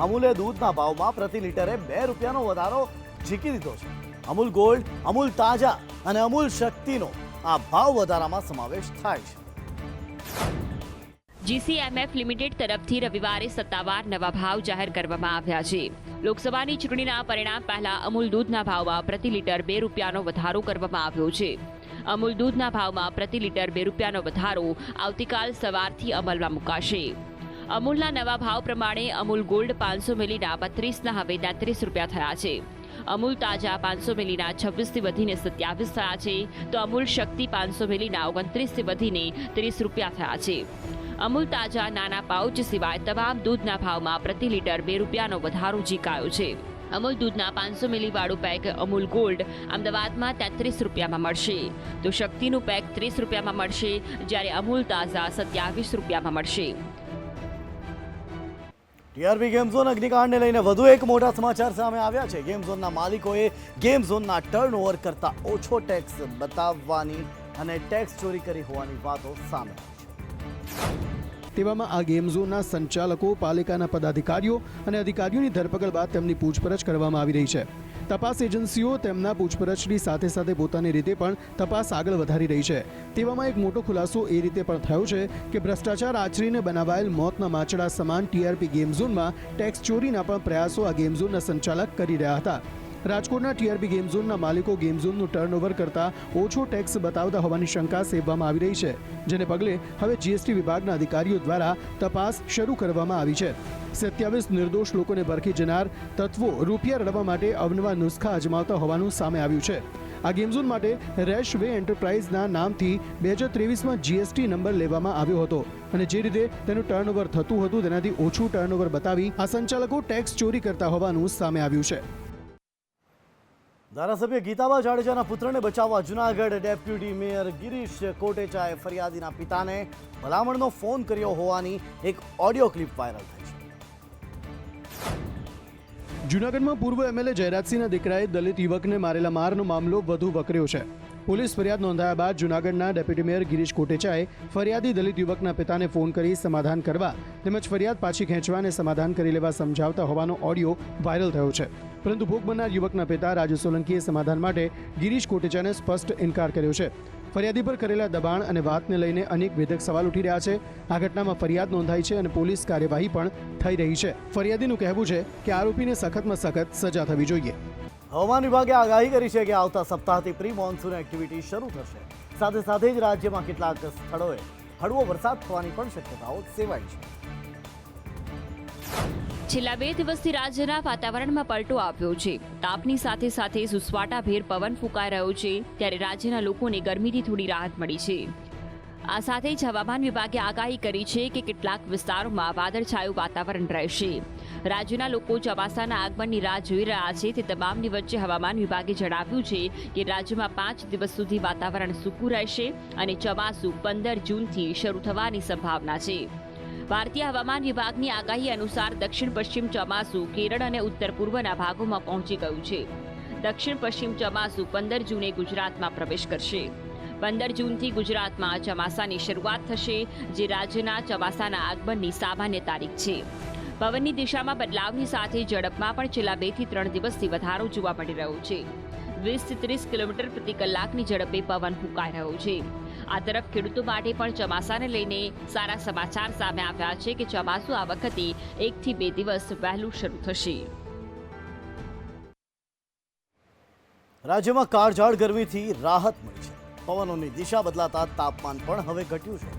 અમૂલે દૂધના ભાવમાં પ્રતિ લિટરે 2 રૂપિયાનો વધારો ઝીકી દીધો છે. અમૂલ ગોલ્ડ, અમૂલ તાજા અને અમૂલ શક્તિનો આ ભાવ વધારામાં સમાવેશ થાય છે. GCMF લિમિટેડ તરફથી રવિવારે સત્તાવાર નવા ભાવ જાહેર કરવામાં આવ્યા છે. લોકસભાની ચૂંટણીના પરિણામ પહેલા અમૂલ દૂધના ભાવમાં પ્રતિ લિટર 2 રૂપિયાનો વધારો કરવામાં આવ્યો છે. અમૂલ દૂધના ભાવમાં પ્રતિ લિટર 2 રૂપિયાનો વધારો આવતીકાલ સવારથી અમલમાં મુકાશે. અમૂલના નવા ભાવ પ્રમાણે અમૂલ ગોલ્ડ 500 મિલીના 32ના હવે 33 રૂપિયા થયા છે. અમૂલ તાજા 500 મિલીના 26થી વધીને 27 થયા છે, તો અમૂલ શક્તિ 500 મિલીના 29થી વધીને 30 રૂપિયા થયા છે. અમૂલ તાજા નાના પાઉચ સિવાય તમામ દૂધના ભાવમાં પ્રતિ લિટર 2 રૂપિયાનો વધારો ઝીકાયો છે. અમૂલ દૂધના 500 મિલી વાળું પેક અમૂલ ગોલ્ડ અમદાવાદમાં 33 રૂપિયામાં મળશે, તો શક્તિનું પેક 30 રૂપિયામાં મળશે, જ્યારે અમૂલ તાજા 27 રૂપિયામાં મળશે. ટીઆરપી ગેમ ઝોન અગ્નિકાંડને લઈને વધુ એક મોટા સમાચાર સામે આવ્યા છે. ગેમ ઝોનના માલિકોએ ગેમ ઝોનના ટર્નઓવર કરતા ઓછો ટેક્સ બતાવવાની અને ટેક્સ ચોરી કરી હોવાની વાતો સામે આવી છે. તેવામાં આ ગેમ ઝોનના સંચાલકો, પાલિકાના પદાધિકારીઓ અને અધિકારીઓની ધરપકડ બાદ તેમની પૂછપરછ કરવામાં આવી રહી છે. તપાસ એજન્સીઓ તેમના પૂછપરછની સાથે સાથે પોતાની રીતે પણ તપાસ આગળ વધારી રહી છે. તેવામાં એક મોટો ખુલાસો એ રીતે પણ થયો છે કે ભ્રષ્ટાચાર આચરીને બનાવાયેલ મોતના માચડા સમાન ટીઆરપી ગેમ ઝોનમાં ટેક્સ ચોરીના પણ પ્રયાસો આ ગેમ ઝોનના સંચાલક કરી રહ્યા હતા. રાજકોટના ટીઆરપી ગેમ ઝોનના માલિકો ગેમ ઝોનનું ટર્નઓવર કરતા ઓછો ટેક્સ બતાવતા હોવાની શંકા સેવવામાં આવી રહી છે, જેને પગલે હવે જીએસટી વિભાગના અધિકારીઓ દ્વારા તપાસ શરૂ કરવામાં આવી છે. 27 નિર્દોષ લોકોને ભરખી જનાર તત્વો રૂપિયા રડવા માટે અવનવા નુસ્ખા અજમાવતા હોવાનું સામે આવ્યું છે. આ ગેમ ઝોન માટે રેશ વે એન્ટરપ્રાઇઝના નામથી 2023માં જીએસટી નંબર લેવામાં આવ્યો હતો અને જે રીતે તેનું ટર્નઓવર થતું હતું તેનાથી ઓછું ટર્નઓવર બતાવી આ સંચાલકો ટેક્સ ચોરી કરતા હોવાનું સામે આવ્યું છે. ધારાસભ્ય ગીતાબા જાડેજાના પુત્રને બચાવવા જૂનાગઢ ડેપ્યુટી મેયર ગિરીશ કોટેચાએ ફરિયાદીના પિતાને ભલામણનો ફોન કર્યો હોવાની એક ઓડિયો ક્લિપ વાયરલ થઈ છે. જૂનાગઢમાં પૂર્વ એમએલએ જયરાજસિંહના દીકરાએ દલિત યુવકને મારેલા મારનો મામલો વધુ વકર્યો છે. પોલીસ ફરિયાદ નોંધાયા બાદ જૂનાગઢના ડેપ્યુટી મેયર ગિરીશ કોટેચાએ ફરિયાદી દલિત યુવકના પિતાને ફોન કરી સમાધાન કરવા તેમજ ફરિયાદ પાછી ખેંચવા અને સમાધાન કરી લેવા સમજાવતા હોવાનો ઓડિયો વાયરલ થયો છે. પરંતુ ભોગ બનનાર યુવકના પિતા રાજુ સોલંકીએ સમાધાન માટે ગિરીશ કોટેચાને સ્પષ્ટ ઇનકાર કર્યો છે. ફરિયાદી પર કરેલા દબાણ અને વાતને લઈને અનેક વેધક સવાલ ઉઠી રહ્યા છે. આ ઘટનામાં ફરિયાદ નોંધાઈ છે અને પોલીસ કાર્યવાહી પણ થઈ રહી છે. ફરિયાદીનું કહેવું છે કે આરોપીને સખતમાં સખત સજા થવી જોઈએ. હવામાન વિભાગે આગાહી કરી છે કે આવતા સપ્તાહથી પ્રી મોન્સૂન એક્ટિવિટી શરૂ થશે. સાથે સાથે જ રાજ્યમાં કેટલાક સ્થળોએ હળવો વરસાદ થવાની પણ શક્યતાઓ સેવાઈ છે. છેલ્લા 2 દિવસથી રાજ્યના વાતાવરણમાં પલટો આવ્યો છે. તાપની સાથે સાથે સુસવાટાભેર પવન ફૂંકાઈ રહ્યો છે, ત્યારે રાજ્યના લોકોને ગરમીથી થોડી રાહત મળી છે. આ સાથે જ હવામાન વિભાગે આગાહી કરી છે કે કેટલાક વિસ્તારોમાં વાદળછાયું વાતાવરણ રહેશે. રાજ્યના લોકો ચોમાસાના આગમનની રાહ જોઈ રહ્યા છે. તે તમામની વચ્ચે હવામાન વિભાગે જણાવ્યું છે કે રાજ્યમાં 5 દિવસ સુધી વાતાવરણ સૂકું રહેશે અને ચોમાસું 15 જૂનથી શરૂ થવાની સંભાવના છે. ભારતીય હવામાન વિભાગની આગાહી અનુસાર દક્ષિણ પશ્ચિમ ચોમાસું કેરળ અને ઉત્તર પૂર્વના ભાગોમાં પહોંચી ગયું છે. દક્ષિણ પશ્ચિમ ચોમાસું 15 જૂને ગુજરાતમાં પ્રવેશ કરશે. 15 જૂનથી ગુજરાતમાં ચોમાસાની શરૂઆત થશે, જે રાજ્યના ચોમાસાના આગમનની સામાન્ય તારીખ છે. પવનની દિશામાં બદલાવની સાથે ઝડપમાં પણ છેલ્લા 2 થી 3 દિવસથી વધારો જોવા મળી રહ્યો છે. 20 થી 30 કિલોમીટર પ્રતિ કલાકની ઝડપે પવન ફૂંકાઈ રહ્યો છે. આ તરફ ખેડૂતો માટે પણ ચોમાસાને લઈને સારા સમાચાર સામે આવ્યા છે કે ચોમાસું આ વખતે 1 થી 2 દિવસ વહેલું શરૂ થશે. રાજ્યમાં કાળઝાળ ગરમીથી રાહત મળી છે. પવનોની દિશા બદલાતા તાપમાન પણ હવે ઘટ્યું છે.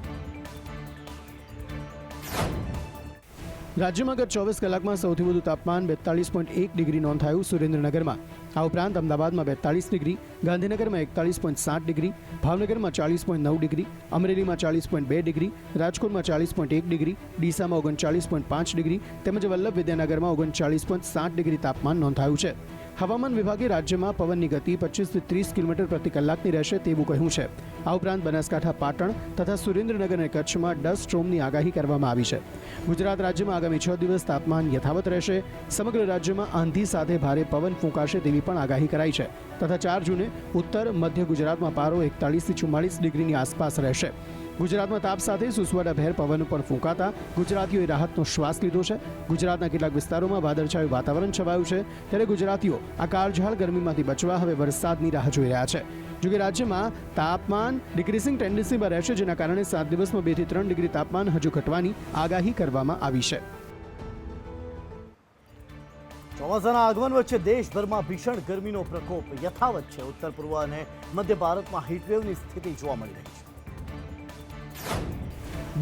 રાજ્યમાં ગત 24 કલાકમાં સૌથી વધુ તાપમાન 42.1 ડિગ્રી નોંધાયું સુરેન્દ્રનગરમાં. આ ઉપરાંત અમદાવાદમાં 42 ડિગ્રી, ગાંધીનગરમાં 41.7 ડિગ્રી, ભાવનગરમાં 40.9 ડિગ્રી, અમરેલીમાં 40.2 ડિગ્રી, રાજકોટમાં 40.1 ડિગ્રી, ડીસામાં 39.5 ડિગ્રી તેમજ વલ્લભ વિદ્યાનગરમાં 39.7 ડિગ્રી તાપમાન નોંધાયું છે. હવામાન વિભાગે રાજ્યમાં પવનની ગતિ 25 થી 30 કિલોમીટર પ્રતિ કલાકની રહેશે તેવું કહ્યું છે. આ ઉપરાંત બનાસકાંઠા, પાટણ તથા સુરેન્દ્રનગર અને કચ્છમાં ડસ્ટ સ્ટોર્મની આગાહી કરવામાં આવી છે. ગુજરાત રાજ્યમાં આગામી 6 દિવસ તાપમાન યથાવત રહેશે. સમગ્ર રાજ્યમાં આંધી સાથે ભારે પવન ફૂંકાશે તેવી પણ આગાહી કરાઈ છે. તથા 4 જૂને ઉત્તર મધ્ય ગુજરાતમાં પારો 41 થી 44 ડિગ્રીની આસપાસ રહેશે. ગુજરાતમાં તાપ સાથે સુસવાટાભેર પવન પણ ફૂંકાતા ગુજરાતીઓએ રાહતનો શ્વાસ લીધો છે. ગુજરાતના કેટલાક વિસ્તારોમાં વાદળછાયું વાતાવરણ છવાયું છે, ત્યારે ગુજરાતીઓ આ કાળઝાળ ગરમીમાંથી બચવા હવે વરસાદની રાહ જોઈ રહ્યા છે. જોકે રાજ્યમાં તાપમાન ડિક્રીઝિંગ ટેન્ડન્સીમાં રહેશે, જેના કારણે 7 દિવસમાં 2 થી 3 ડિગ્રી તાપમાન હજુ ઘટવાની આગાહી કરવામાં આવી છે. ચોમાસાના આગમન વચ્ચે દેશભરમાં ભીષણ ગરમીનો પ્રકોપ યથાવત છે. ઉત્તર પૂર્વ અને મધ્ય ભારતમાં હીટવેવની સ્થિતિ જોવા મળી રહી છે.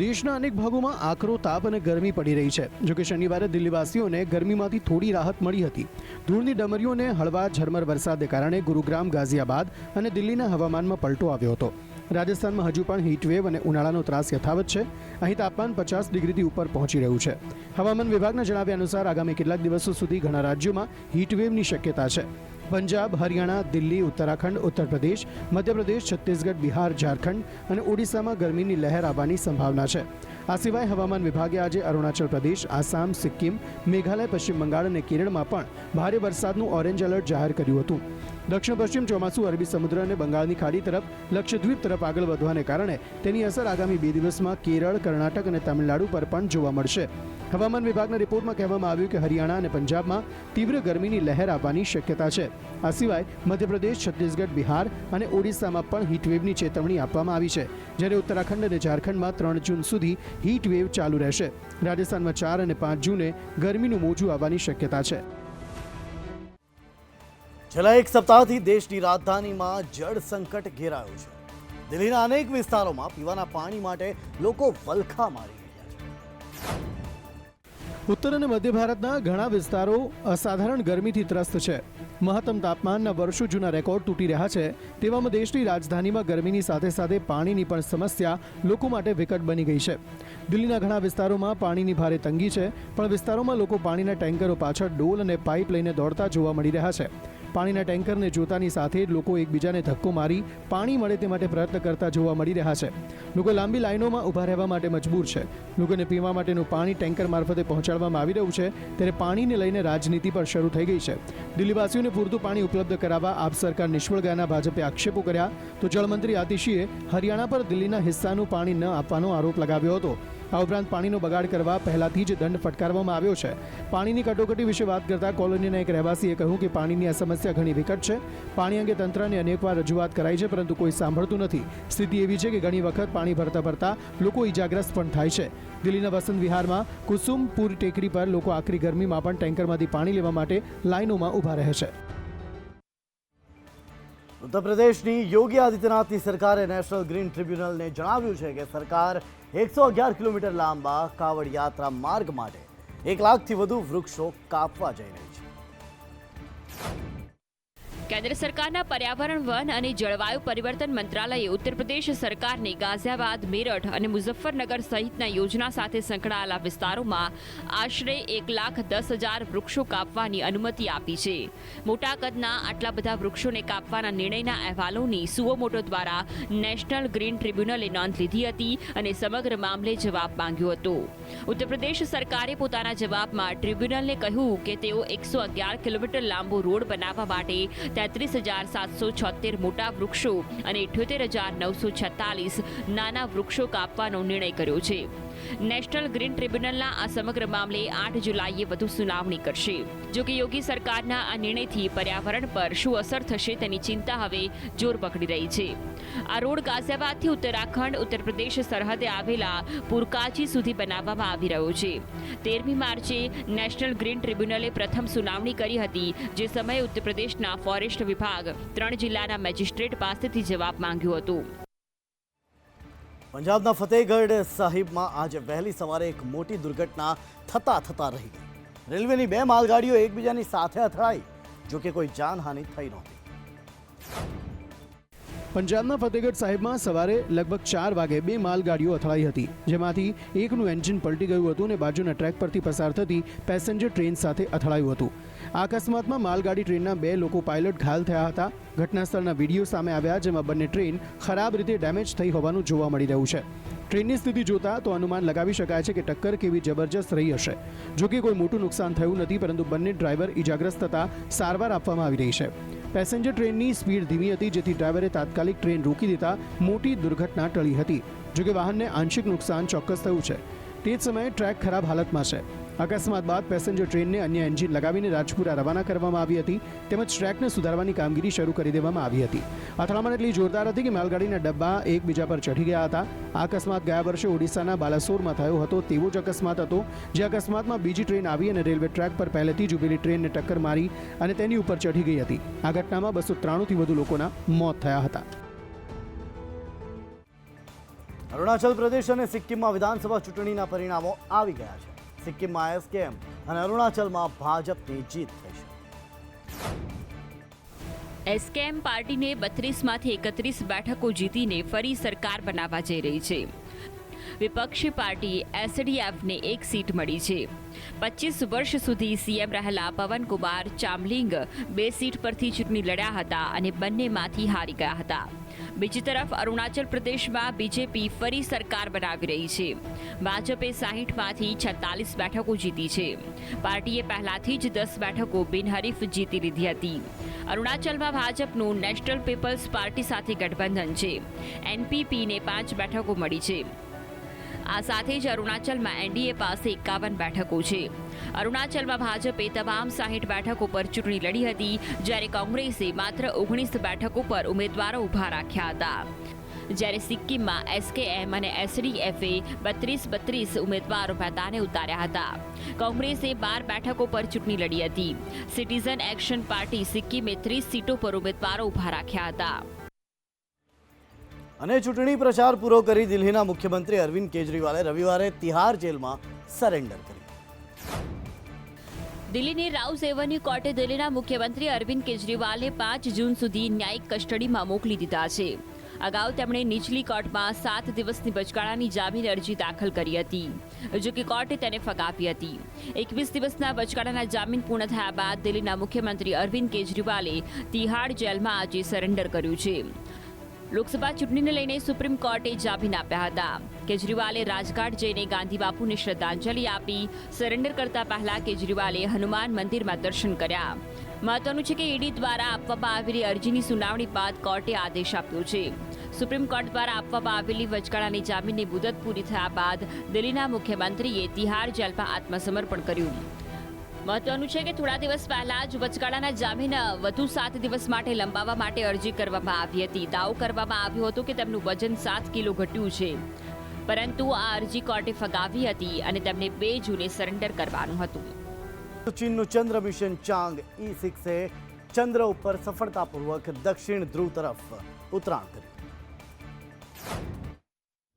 દેશના અનેક ભાગોમાં આકરો તાપ અને ગરમી પડી રહી છે. જોકે શનિવારે દિલ્હીવાસીઓને ગરમીમાંથી થોડી રાહત મળી હતી. ધૂળની ડમરીઓને હળવા ઝરમર વરસાદને કારણે ગુરુગ્રામ, ગાઝિયાબાદ અને દિલ્હીના હવામાનમાં પલટો આવ્યો હતો. રાજસ્થાનમાં હજુ પણ હીટવેવ અને ઉનાળાનો ત્રાસ યથાવત છે. અહીં તાપમાન 50 ડિગ્રીથી ઉપર પહોંચી રહ્યું છે. હવામાન વિભાગના જણાવ્યા અનુસાર આગામી કેટલાક દિવસો સુધી ઘણા રાજ્યોમાં હીટવેવની શક્યતા છે. પંજાબ, હરિયાણા, દિલ્હી, ઉત્તરાખંડ, ઉત્તર પ્રદેશ, મધ્યપ્રદેશ, છત્તીસગઢ, બિહાર, ઝારખંડ અને ઓડિશામાં ગરમીની લહેર આવવાની સંભાવના છે. આ સિવાય હવામાન વિભાગે આજે અરુણાચલ પ્રદેશ, આસામ, સિક્કિમ, મેઘાલય, પશ્ચિમ બંગાળ અને કેરળમાં પણ ભારે વરસાદનું ઓરેન્જ એલર્ટ જાહેર કર્યું હતું. દક્ષિણ પશ્ચિમ ચોમાસું અરબી સમુદ્ર અને બંગાળની ખાડી તરફ લક્ષદ્વીપ તરફ આગળ વધવાને કારણે તેની અસર આગામી 2 દિવસમાં કેરળ, કર્ણાટક અને તમિલનાડુ પર પણ જોવા મળશે. હવામાન વિભાગના રિપોર્ટમાં કહેવામાં આવ્યું કે હરિયાણા અને પંજાબમાં તીવ્ર ગરમીની લહેર આવવાની શક્યતા છે. આ સિવાય મધ્યપ્રદેશ, છત્તીસગઢ, બિહાર અને ઓડિશામાં પણ હીટવેવની ચેતવણી આપવામાં આવી છે, જ્યારે ઉત્તરાખંડ અને ઝારખંડમાં 3 જૂન સુધી હીટવેવ ચાલુ રહેશે. રાજસ્થાનમાં 4 અને 5 જૂને ગરમીનું મોજું આવવાની શક્યતા છે. છેલ્લા એક સપ્તાહથી દેશની રાજધાનીમાં જળ સંકટ ઘેરાયું છે. દિલ્હીના અનેક વિસ્તારોમાં પીવાના પાણી માટે લોકો વલખા મારી રહ્યા છે. ઉત્તર અને મધ્ય ભારતના ઘણા વિસ્તારો અસાધારણ ગરમીથી ત્રસ્ત છે. મહત્તમ તાપમાનના વર્ષો જૂના રેકોર્ડ તૂટી રહ્યા છે. તેવામાં દેશની રાજધાનીમાં ગરમીની સાથે સાથે પાણીની પણ સમસ્યા લોકો માટે વિકટ બની ગઈ છે. દિલ્હીના ઘણા વિસ્તારોમાં પાણીની ભારે તંગી છે, પણ વિસ્તારોમાં લોકો પાણીના ટેન્કરો પાછળ ડોલ અને પાઇપ લઈને દોડતા જોવા મળી રહ્યા છે. પાણીના ટેન્કરને જોતાની સાથે જ લોકો એકબીજાને ધક્કો મારી પાણી મળે તે માટે પ્રયત્ન કરતા જોવા મળી રહ્યા છે. લોકો લાંબી લાઈનોમાં ઊભા રહેવા માટે મજબૂર છે. લોકોને પીવા માટેનું પાણી ટેન્કર મારફતે પહોંચાડવામાં આવી રહ્યું છે, ત્યારે પાણીને લઈને રાજનીતિ પણ શરૂ થઈ ગઈ છે. દિલ્હીવાસીઓને પૂરતું પાણી ઉપલબ્ધ કરાવવા આપ સરકાર નિષ્ફળ ગયાના ભાજપે આક્ષેપો કર્યા, તો જળમંત્રી આતિશીએ હરિયાણા પર દિલ્હીના હિસ્સાનું પાણી ન આપવાનો આરોપ લગાવ્યો હતો. આ ઉપરાંત પાણીનો બગાડ કરવા પહેલાથી જ દંડ ફટકારવામાં આવ્યો છે. પાણીની કટોકટી વિશે વાત કરતા કોલોનીના એક રહેવાસીએ કહ્યું કે પાણીની આ સમસ્યા ઘણી વિકટ છે. પાણી અંગે તંત્રને અનેકવાર રજૂઆત કરાઈ છે, પરંતુ કોઈ સાંભળતું નથી. સ્થિતિ એવી છે કે ઘણી વખત પાણી ભરતા લોકો ઇજાગ્રસ્ત પણ થાય છે. દિલ્હીના વસંત વિહારમાં કુસુમપુર ટેકરી પર લોકો આકરી ગરમીમાં પણ ટેન્કરમાંથી પાણી લેવા માટે લાઈનોમાં ઊભા રહે છે. ઉત્તર પ્રદેશની યોગી આદિત્યનાથની સરકારે નેશનલ ગ્રીન ટ્રિબ્યુનલને જણાવ્યું છે કે સરકાર 111 કિલોમીટર લાંબા કાવડ યાત્રા માર્ગ માટે 1 લાખથી વધુ વૃક્ષો કાપવા જઈ રહી છે. કેન્દ્ર સરકારના પર્યાવરણ, વન અને જળવાયુ પરિવર્તન મંત્રાલયે ઉત્તર પ્રદેશ સરકારને ગાઝિયાબાદ, મેરઠ અને મુઝફ્ફરનગર સહિતના યોજના સાથે સંકળાયેલા વિસ્તારોમાં આશરે 1,10,000 વૃક્ષો કાપવાની અનુમતિ આપી છે. મોટા કદના આટલા બધા વૃક્ષોને કાપવાના નિર્ણયના અહેવાલોની સુઓમોટો દ્વારા નેશનલ ગ્રીન ટ્રિબ્યુનલે નોંધ લીધી હતી અને સમગ્ર મામલે જવાબ માંગ્યો હતો. ઉત્તર પ્રદેશ સરકારે પોતાના જવાબમાં ટ્રિબ્યુનલને કહ્યું કે તેઓ 111 કિલોમીટર લાંબો રોડ બનાવવા માટે 33,776 મોટા વૃક્ષો અને 78,946 નાના વૃક્ષો કાપવાનો નિર્ણય કર્યો છે. નેશનલ ગ્રીન ટ્રિબ્યુનલના આ સમગ્ર મામલે 8 જુલાઈએ વધુ સુનાવણી કરશે. જોકે યોગી સરકારના આ નિર્ણયથી પર્યાવરણ પર શું અસર થશે તેની ચિંતા હવે જોર પકડી રહી છે. આ રોડ ગાઝિયાબાદથી ઉત્તરાખંડ, ઉત્તર પ્રદેશ સરહદે આવેલા પુરકાચી સુધી બનાવવામાં આવી રહ્યો છે. 13મી માર્ચે નેશનલ ગ્રીન ટ્રિબ્યુનલે પ્રથમ સુનાવણી કરી હતી, જે સમયે ઉત્તર પ્રદેશના ફોરેસ્ટ વિભાગ 3 જિલ્લાના મેજિસ્ટ્રેટ પાસેથી જવાબ માંગ્યો હતો. પંજાબના ફતેહગઢ સાહિબમાં આજે વહેલી સવારે એક મોટી દુર્ઘટના થતા રહી ગઈ. રેલવેની 2 માલગાડીઓ એકબીજાની સાથે અથડાઈ, જોકે કોઈ જાનહાનિ થઈ નહોતી. પંજાબના ફતેહગઢ સાહિબમાં સવારે લગભગ 4 વાગે 2 માલગાડીઓ અથડાઈ હતી, જેમાંથી એકનું એન્જિન પલટી ગયું હતું અને બાજુના ટ્રેક પરથી પસાર થતી પેસેન્જર ટ્રેન સાથે અથડાયું હતું. આ અકસ્માતમાં માલગાડી ટ્રેનના 2 લોકો પાયલટ ઘાયલ થયા હતા. ઘટનાસ્થળના વિડીયો સામે આવ્યા, જેમાં બંને ટ્રેન ખરાબ રીતે ડેમેજ થઈ હોવાનું જોવા મળી રહ્યું છે. ટ્રેનની સ્થિતિ જોતા તો અનુમાન લગાવી શકાય છે કે ટક્કર કેવી જબરજસ્ત રહી હશે. જોકે કોઈ મોટું નુકસાન થયું નથી, પરંતુ બંને ડ્રાઈવર ઇજાગ્રસ્ત થતા સારવાર આપવામાં આવી રહી છે. પેસેન્જર ટ્રેનની સ્પીડ ધીમી હતી, જેથી ડ્રાઈવરે તાત્કાલિક ટ્રેન રોકી દેતા મોટી દુર્ઘટના ટળી હતી. જોકે વાહનને આંશિક નુકસાન ચોક્કસ થયું છે. તે જ સમયે ટ્રેક ખરાબ હાલતમાં છે. અકસ્માત બાદ પેસેન્જર ટ્રેનને અન્ય એન્જિન લગાવીને રાજપુરા રવાના કરવામાં આવી હતી, તેમજ ટ્રેકને સુધારવાની કામગીરી શરૂ કરી દેવામાં આવી હતી. અથડામણ એટલી જોરદાર હતી કે માલગાડીના ડબ્બા એકબીજા પર ચઢી ગયા હતા. આ અકસ્માત ગયા વર્ષે ઓડિશાના બાલાસોરમાં થયો હતો તેવો જ અકસ્માત હતો, જે અકસ્માતમાં બીજી ટ્રેન આવી અને રેલવે ટ્રેક પર પહેલેથી જ ઊભેલી ટ્રેનને ટક્કર મારી અને તેની ઉપર ચઢી ગઈ હતી. આ ઘટનામાં 293થી વધુ લોકોના મોત થયા હતા. અરુણાચલ પ્રદેશ અને સિક્કિમમાં વિધાનસભા ચૂંટણીના પરિણામો આવી ગયા છે. સિક્કિમમાં એસકેએમ અને અરુણાચલમાં ભાજપની જીત થઈ છે. એસકેએમ પાર્ટીને 32માંથી 31 બેઠકો જીતીને ફરી સરકાર બનાવવા જઈ રહી છે. વિપક્ષી પાર્ટી એસડીએફને 1 સીટ મળી છે. 25 વર્ષ સુધી સીએમ રહેલા પવનકુમાર ચામલિંગ 2 સીટ પરથી ચૂંટણી લડ્યા હતા અને બંનેમાંથી હારી ગયા હતા. બીજી તરફ અરુણાચલ પ્રદેશમાં બીજેપી ફરી સરકાર બનાવી રહી છે. ભાજપે 60માંથી 46 બેઠકો જીતી છે. પાર્ટીએ પહેલાથી જ 10 બેઠકો બિનહરીફ જીતી લીધી હતી. અરુણાચલમાં ભાજપનું નેશનલ પીપલ્સ પાર્ટી સાથે ગઠબંધન છે. એનપીપીને 5 બેઠકો મળી છે. આ સાથે જ અરુણાચલમાં એનડીએ પાસે 51 બેઠકો છે. અરુણાચલમાં ભાજપે તમામ 60 બેઠકો પર ચૂંટણી લડી હતી, જ્યારે કોંગ્રેસે માત્ર 19 બેઠકો પર ઉમેદવારો ઊભા રાખ્યા હતા. જ્યારે સિક્કિમમાં એસકેએમ અને એસડીએફે 32 ઉમેદવારો મેદાને ઉતાર્યા હતા. કોંગ્રેસે 12 બેઠકો પર ચૂંટણી લડી હતી. સિટીઝન એક્શન પાર્ટી સિક્કિમે 30 સીટો પર ઉમેદવારો ઊભા રાખ્યા હતા. અને ચૂંટણી પ્રચાર પૂરો કરી દિલ્હીના મુખ્યમંત્રી અરવિંદ કેજરીવાલે રવિવારે તિહાર જેલમાં સરેન્ડર કર્યું. દિલ્હીની રાઉઝ એવન્યુ કોર્ટે દિલ્હીના મુખ્યમંત્રી અરવિંદ કેજરીવાલને 5 જૂન સુધી ન્યાયિક કસ્ટડીમાં મોકલી દીધા છે. અગાઉ તેમણે નીચલી કોર્ટમાં 7 દિવસની વચગાળાની જામીન અરજી દાખલ કરી હતી, જો કે કોર્ટે તેને ફગાવી હતી. 21 દિવસના વચગાળાના જામીન પૂર્ણ થયા બાદ દિલ્હીના મુખ્યમંત્રી અરવિંદ કેજરીવાલે તિહાર જેલમાં આજે સરેન્ડર કર્યું છે. લોકસભા ચૂંટણીને લઈને સુપ્રીમ કોર્ટે જામીન આપ્યા હતા. કેજરીવાલે રાજઘાટ જઈને ગાંધી બાપુને શ્રદ્ધાંજલિ આપી. સરેન્ડર કરતા પહેલા કેજરીવાલે હનુમાન મંદિરમાં દર્શન કર્યા. મહત્વનું છે કે ઈડી દ્વારા આપવામાં આવેલી અરજીની સુનાવણી બાદ કોર્ટે આદેશ આપ્યો છે. સુપ્રીમ કોર્ટ દ્વારા આપવામાં આવેલી વચગાળાની જામીનની મુદત પૂરી થયા બાદ દિલ્હીના મુખ્યમંત્રીએ તિહાર જેલમાં આત્મસમર્પણ કર્યું. મહત્વનું છે કે થોડા દિવસ પહેલા જ વચગાળાના જામીન વધુ 7 દિવસ માટે લંબાવવા માટે અરજી કરવામાં આવી હતી. દાવો કરવામાં આવ્યો હતો કે તેમનું વજન 7 કિલો ઘટ્યું છે, પરંતુ આ અરજી કોર્ટે ફગાવી હતી અને તેમને 2 જૂને સરેન્ડર કરવાનું હતું. ચીનનું ચંદ્ર મિશન ચાંગ E6એ ચંદ્ર ઉપર સફળતાપૂર્વક દક્ષિણ ધ્રુવ તરફ ઉતરાણ કર્યું.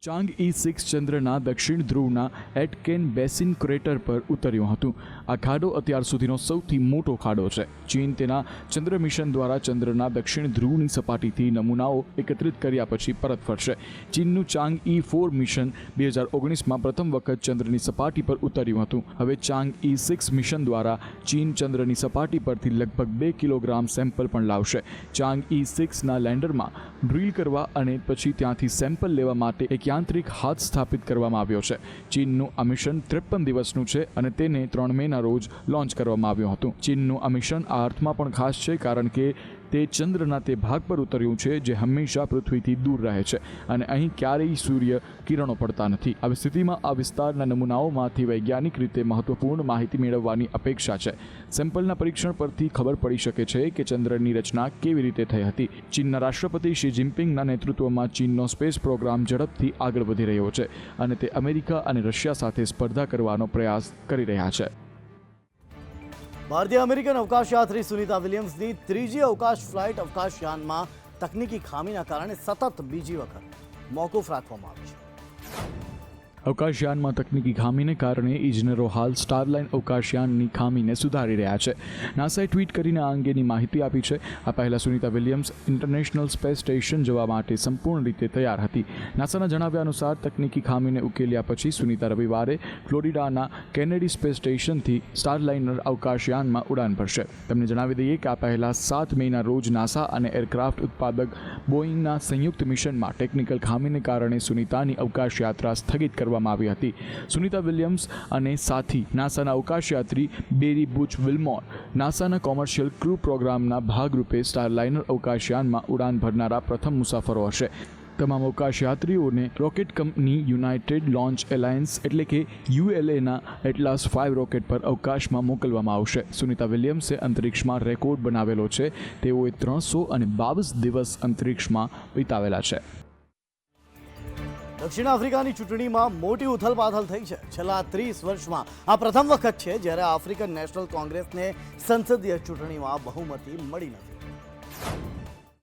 ચાંગ E6 ચંદ્રના દક્ષિણ ધ્રુવના એટકેન બેસિન ક્રેટર પર ઉતર્યું હતું. આ ખાડો અત્યાર સુધીનો સૌથી મોટો ખાડો છે. ચીન તેના ચંદ્ર મિશન દ્વારા ચંદ્રના દક્ષિણ ધ્રુવની સપાટીથી નમૂનાઓ એકત્રિત કર્યા પછી પરત ફરશે. ચીનનું ચાંગ E4 મિશન 2019માં પ્રથમ વખત ચંદ્રની સપાટી પર ઉતર્યું હતું. હવે ચાંગ E6 મિશન દ્વારા ચીન ચંદ્રની સપાટી પરથી લગભગ 2 કિલોગ્રામ સેમ્પલ પણ લાવશે. ચાંગ E6ના લેન્ડરમાં ડ્રીલ કરવા અને પછી ત્યાંથી સેમ્પલ લેવા માટે એક યાંત્રિક હાથ સ્થાપિત કરવામાં આવ્યો છે. ચીનનું આ મિશન 53 દિવસનું છે અને તેને 3 મેના રોજ લોન્ચ કરવામાં આવ્યું હતું. ચીનનું આ મિશન આ અર્થમાં પણ ખાસ છે કારણ કે તે ચંદ્રના તે ભાગ પર ઉતર્યું છે જે હંમેશા પૃથ્વીથી દૂર રહે છે અને અહીં ક્યારેય સૂર્ય કિરણો પડતા નથી. આવી સ્થિતિમાં આ વિસ્તારના નમૂનાઓમાંથી વૈજ્ઞાનિક રીતે મહત્વપૂર્ણ માહિતી મેળવવાની અપેક્ષા છે. સેમ્પલના પરીક્ષણ પરથી ખબર પડી શકે છે કે ચંદ્રની રચના કેવી રીતે થઈ હતી. ચીનના રાષ્ટ્રપતિ શી જિનપિંગના નેતૃત્વમાં ચીનનો સ્પેસ પ્રોગ્રામ ઝડપથી આગળ વધી રહ્યો છે અને તે અમેરિકા અને રશિયા સાથે સ્પર્ધા કરવાનો પ્રયાસ કરી રહ્યા છે. ભારતીય અમેરિકન અવકાશયાત્રી સુનિતા વિલિયમ્સની ત્રીજી અવકાશ ફ્લાઇટ અવકાશયાનમાં તકનીકી ખામીના કારણે સતત બીજી વખત મોકૂફ રાખવામાં આવી છે. અવકાશયાનમાં તકનીકી ખામીને કારણે ઇજનેરો હાલ સ્ટારલાઇન અવકાશયાનની ખામીને સુધારી રહ્યા છે. નાસાએ ટ્વીટ કરીને આ અંગેની માહિતી આપી છે. આ પહેલા Sunita Williams international space station જવા માટે સંપૂર્ણ રીતે તૈયાર હતી. નાસાના જણાવ્યા અનુસાર તકનીકી ખામીને ઉકેલ્યા પછી સુનિતા રવિવારે ફ્લોરિડાના કેનેડી સ્પેસ સ્ટેશનથી સ્ટારલાઇનર અવકાશયાનમાં ઉડાન ભરશે. તમને જણાવી દઈએ કે આ પહેલા 7 મેના રોજ નાસા અને એરક્રાફ્ટ ઉત્પાદક બોઇંગના સંયુક્ત મિશનમાં ટેકનિકલ ખામીને કારણે સુનિતાની અવકાશ યાત્રા સ્થગિત કરવામાં કરવામાં આવી હતી. સુનિતા વિલિયમ્સ અને સાથી નાસાના અવકાશયાત્રી બેરી બુચ વિલ્મોર નાસાના કોમર્શિયલ ક્રૂ પ્રોગ્રામના ભાગરૂપે સ્ટારલાઇનર અવકાશયાનમાં ઉડાન ભરનારા પ્રથમ મુસાફરો હશે. તમામ અવકાશયાત્રીઓને rocket company United Launch Alliance એટલે કે ULAના એટલાસ 5 રોકેટ પર અવકાશમાં મોકલવામાં આવશે. સુનિતા વિલિયમ્સે અંતરિક્ષમાં રેકોર્ડ બનાવેલો છે. તેઓએ 322 દિવસ અંતરિક્ષમાં વિતાવેલા છે. દક્ષિણ આફ્રિકાની ચૂંટણીમાં મોટી ઉથલપાથલ થઈ છે. છેલ્લા 30 વર્ષમાં આ પ્રથમ વખત છે જ્યારે આફ્રિકન નેશનલ કોંગ્રેસને સંસદીય ચૂંટણીમાં બહુમતી મળી નથી.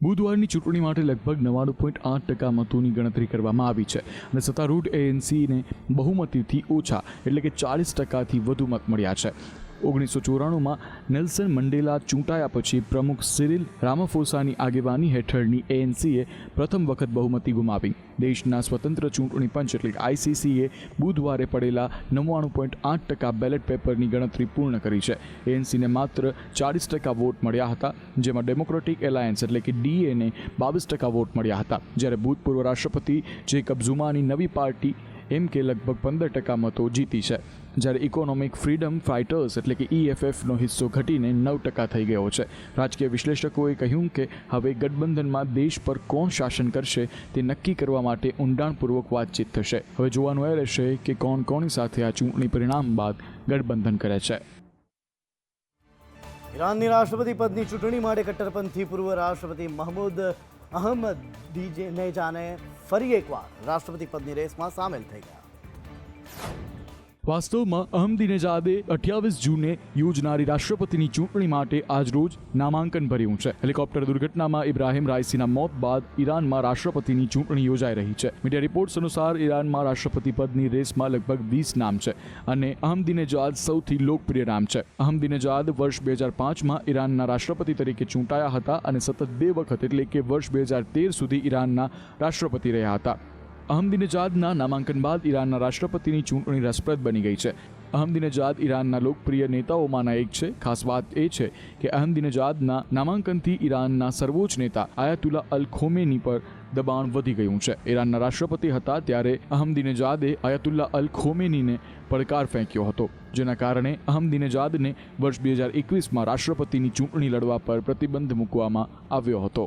બુધવારની ચૂંટણી માટે લગભગ 99.8% મતોની ગણતરી કરવામાં આવી છે અને સત્તારૂઢ ANCને બહુમતીથી ઓછા એટલે કે 40%થી વધુ મત મળ્યા છે. 1994માં નેલ્સન મંડેલા ચૂંટાયા પછી પ્રમુખ સિરિલ રામાફોસાની આગેવાની હેઠળની ANCએ પ્રથમ વખત બહુમતી ગુમાવી. દેશના સ્વતંત્ર ચૂંટણી પંચ એટલે કે ICCએ બુધવારે પડેલા 99.8% બેલેટ પેપરની ગણતરી પૂર્ણ કરી છે. ANCને માત્ર 40% વોટ મળ્યા હતા, જેમાં ડેમોક્રેટિક એલાયન્સ એટલે કે DAને 22% વોટ મળ્યા હતા, જ્યારે ભૂતપૂર્વ રાષ્ટ્રપતિ જેકબ ઝુમાની નવી પાર્ટી એમ કે લગભગ 15% મતો જીતી છે, જ્યારે ઇકોનોમિક ફ્રીડમ ફાઇટર્સ એટલે કે EFFનો હિસ્સો ઘટીને 9% થઈ ગયો છે. રાજકીય વિશ્લેષકોએ કહ્યું કે હવે ગઠબંધનમાં દેશ પર કોણ શાસન કરશે તે નક્કી કરવા માટે ઊંડાણપૂર્વક વાતચીત થશે. હવે જોવાનું એ રહેશે કે કોણ કોની સાથે આ ચૂંટણી પરિણામ બાદ ગઠબંધન કરે છે. ઈરાનની રાષ્ટ્રપતિ પદની ચૂંટણી માટે કટ્ટરપંથી પૂર્વ રાષ્ટ્રપતિ મહમૂદ અહમદીનેજાને ફરી એકવાર રાષ્ટ્રપતિ પદની રેસમાં સામેલ થઈ ગયા. વાસ્તવમાં અહમદીનેજાદે 28 જૂને યોજનારી રાષ્ટ્રપતિની ચૂંટણી માટે આજરોજ નામાંકન ભર્યું છે. હેલિકોપ્ટર દુર્ઘટનામાં ઇબ્રાહિમ રાઇસીના મોત બાદ ઈરાનમાં રાષ્ટ્રપતિની ચૂંટણી યોજાઈ રહી છે. મીડિયા રિપોર્ટ્સ અનુસાર ઈરાનમાં રાષ્ટ્રપતિ પદની રેસમાં લગભગ 20 નામ છે અને અહમદીનેજાદ સૌથી લોકપ્રિય નામ છે. અહમદીનેજાદ વર્ષ 2005માં ઈરાનના રાષ્ટ્રપતિ તરીકે ચૂંટાયા હતા અને સતત 2 વખત એટલે કે વર્ષ 2013 સુધી ઈરાનના રાષ્ટ્રપતિ રહ્યા હતા. અહમદીનેજાદના નામાંકન બાદ ઈરાનના રાષ્ટ્રપતિની ચૂંટણી રસપ્રદ બની ગઈ છે. અહમદીનેજાદ ઈરાનના લોકપ્રિય નેતાઓમાંના એક છે. ખાસ વાત એ છે કે અહમદીનેજાદના નામાંકનથી ઈરાનના સર્વોચ્ચ નેતા આયાતુલ્લા અલ ખોમેની પર દબાણ વધી ગયું છે. ઈરાનના રાષ્ટ્રપતિ હતા ત્યારે અહમદીનેજાદે આયાતુલ્લા અલ ખોમેનીને પડકાર ફેંક્યો હતો, જેના કારણે અહમદીનેજાદને વર્ષ 2021માં રાષ્ટ્રપતિની ચૂંટણી લડવા પર પ્રતિબંધ મૂકવામાં આવ્યો હતો.